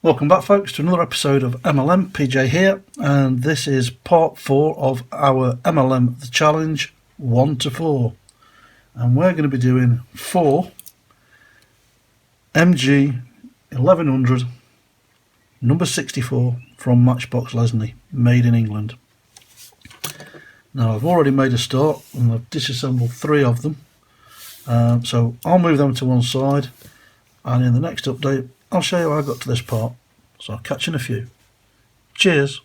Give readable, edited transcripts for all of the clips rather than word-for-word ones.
Welcome back, folks, to another episode of MLM. PJ here, and this is part 4 of our MLM The Challenge 1 to 4. And we're going to be doing 4 MG 1100 number 64 from Matchbox Lesney, made in England. Now, I've already made a start and I've disassembled 3 of them. So I'll move them to one side, and in the next update I'll show you how I got to this part. So I'll catch you in a few. Cheers.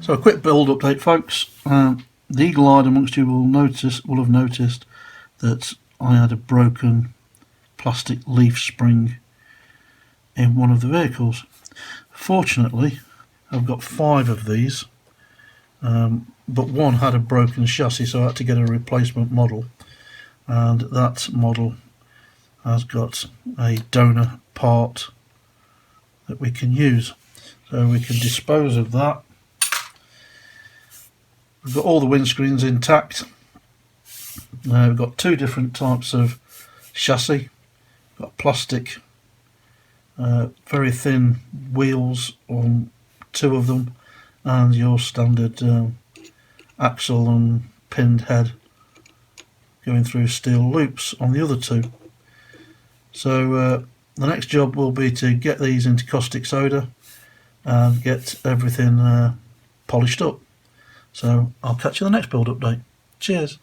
So a quick build update, folks. The eagle-eyed amongst you will have noticed that I had a broken plastic leaf spring in one of the vehicles. Fortunately, I've got 5 of these, but one had a broken chassis, so I had to get a replacement model, and that model has got a donor part that we can use, so we can dispose of that. We've got all the windscreens intact. We've got 2 different types of chassis. We've got plastic, very thin wheels on 2 of them, and your standard axle and pinned head going through steel loops on the other two. So the next job will be to get these into caustic soda and get everything polished up. So I'll catch you in the next build update. Cheers.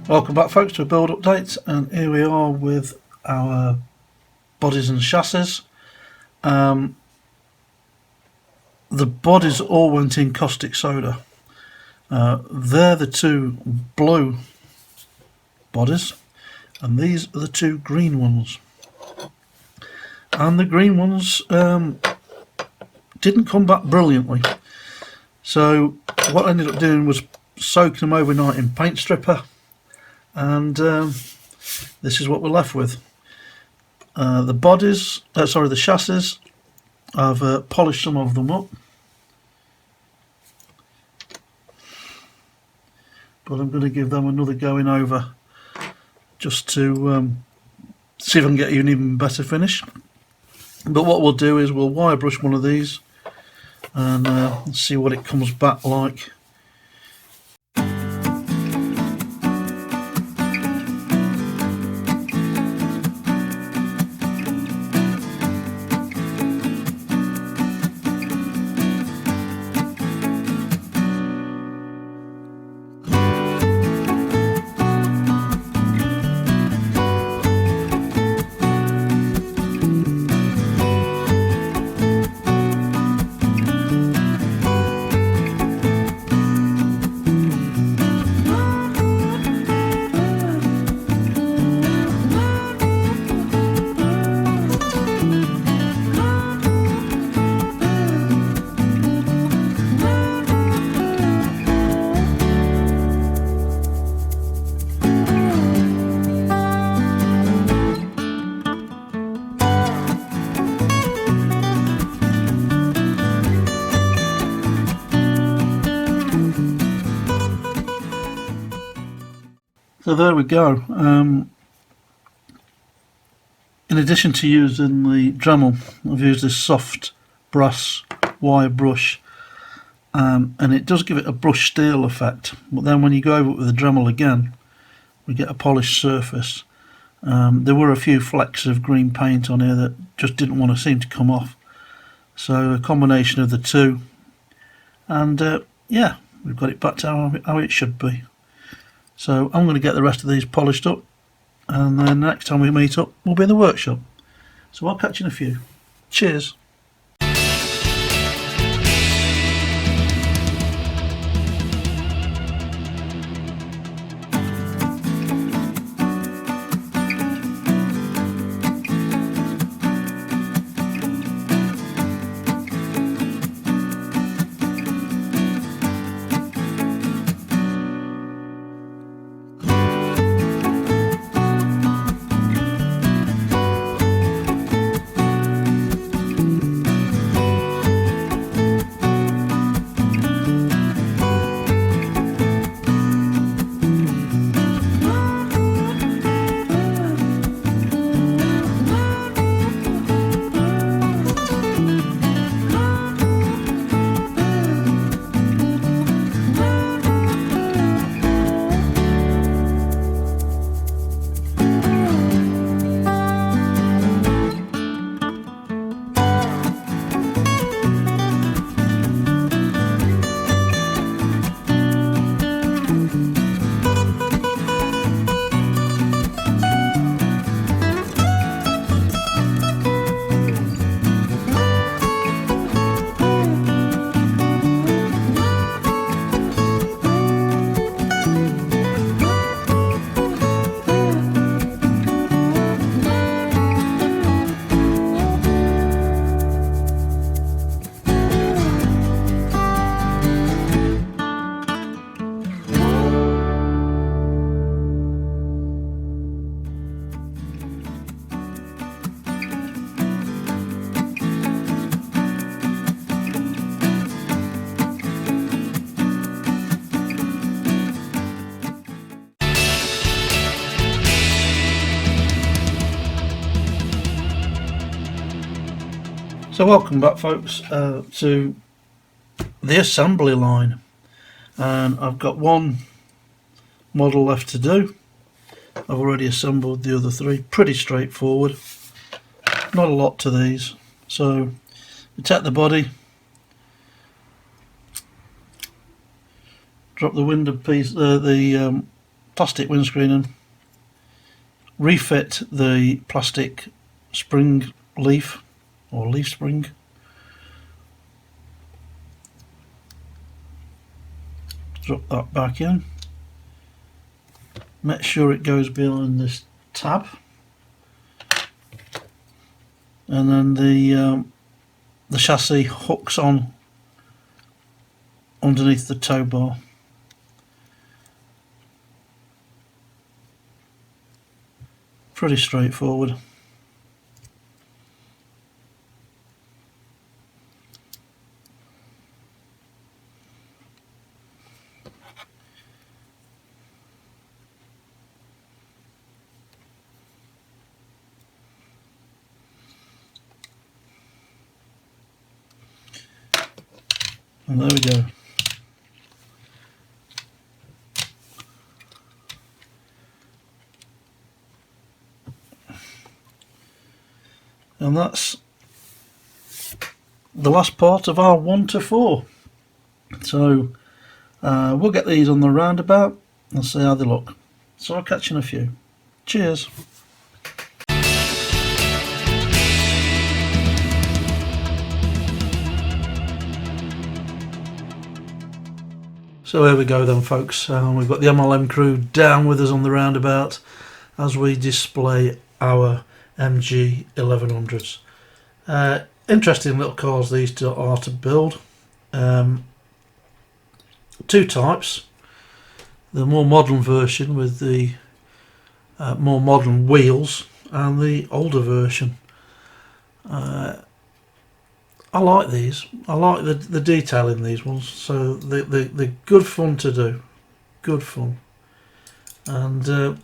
Welcome back, folks, to a build update, and here we are with our bodies and chassis. The bodies all went in caustic soda. They're the two blue bodies, and these are the two green ones. And the green ones didn't come back brilliantly. So what I ended up doing was soaking them overnight in paint stripper, and this is what we're left with. The chassis, I've polished some of them up, but I'm going to give them another going over just to see if I can get you an even better finish. But what we'll do is we'll wire brush one of these and see what it comes back like. So there we go. In addition to using the Dremel, I've used this soft brass wire brush, and it does give it a brush steel effect, but then when you go over it with the Dremel again, we get a polished surface. There were a few flecks of green paint on here that just didn't want to seem to come off, so a combination of the two, and yeah, we've got it back to how it should be. So I'm going to get the rest of these polished up, and then next time we meet up we'll be in the workshop. So I'll catch you in a few. Cheers. So welcome back, folks, to the assembly line, and I've got one model left to do. I've already assembled the other three. Pretty straightforward, not a lot to these. So we take the body, drop the window piece, the plastic windscreen in, refit the plastic spring leaf or leaf spring, drop that back in, make sure it goes behind this tab, and then the chassis hooks on underneath the tow bar. Pretty straightforward. And there we go. And that's the last part of our 1 to 4. So we'll get these on the roundabout and see how they look. So I'll catch you in a few. Cheers. So here we go then, folks. We've got the MLM crew down with us on the roundabout as we display our MG 1100s. Interesting little cars these two are to build. Two types. The more modern version with the more modern wheels, and the older version. I like these. I like the detail in these ones. So they're good fun to do. Good fun. and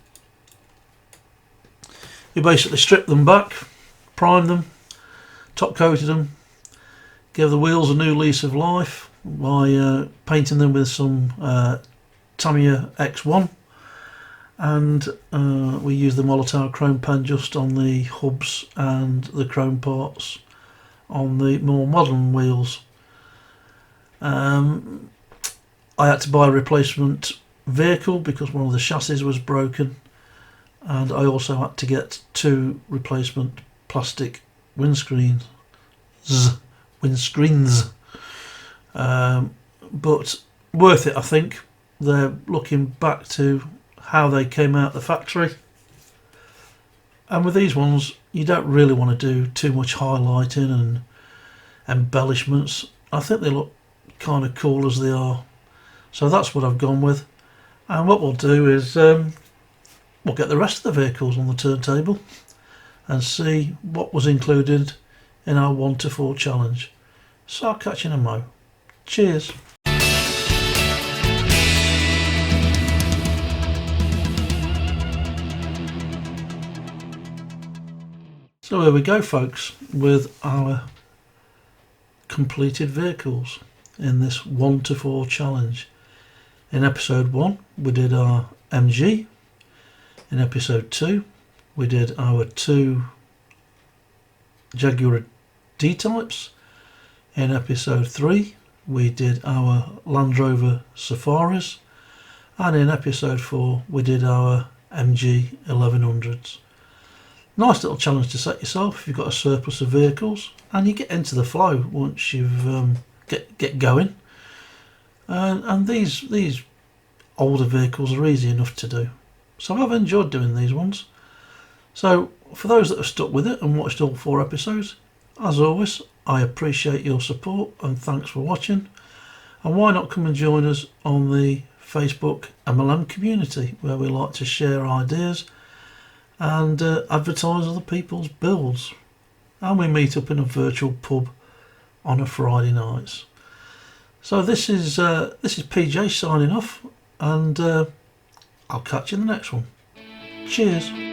you basically strip them back, prime them, top coated them, give the wheels a new lease of life by painting them with some Tamiya X1, and we use the Molitor chrome pen just on the hubs and the chrome parts on the more modern wheels. I had to buy a replacement vehicle because one of the chassis was broken, and I also had to get 2 replacement plastic windscreens. But worth it, I think. They're looking back to how they came out the factory, and with these ones you don't really want to do too much highlighting and embellishments. I think they look kind of cool as they are, so that's what I've gone with. And what we'll do is we'll get the rest of the vehicles on the turntable and see what was included in our 1 to 4 challenge. So I'll catch you in a mo. Cheers. So here we go, folks, with our completed vehicles in this 1 to 4 challenge. In episode 1 we did our MG. In episode 2 we did our 2 Jaguar D-types. In episode 3 we did our Land Rover Safaris, and in episode 4 we did our MG 1100s. Nice little challenge to set yourself if you've got a surplus of vehicles, and you get into the flow once you've get going. And these older vehicles are easy enough to do, so I've enjoyed doing these ones. So for those that have stuck with it and watched all 4 episodes, as always, I appreciate your support and thanks for watching. And why not come and join us on the Facebook MLM community, where we like to share ideas and advertise other people's builds, and we meet up in a virtual pub on a Friday nights. So this is PJ signing off, and I'll catch you in the next one. Cheers.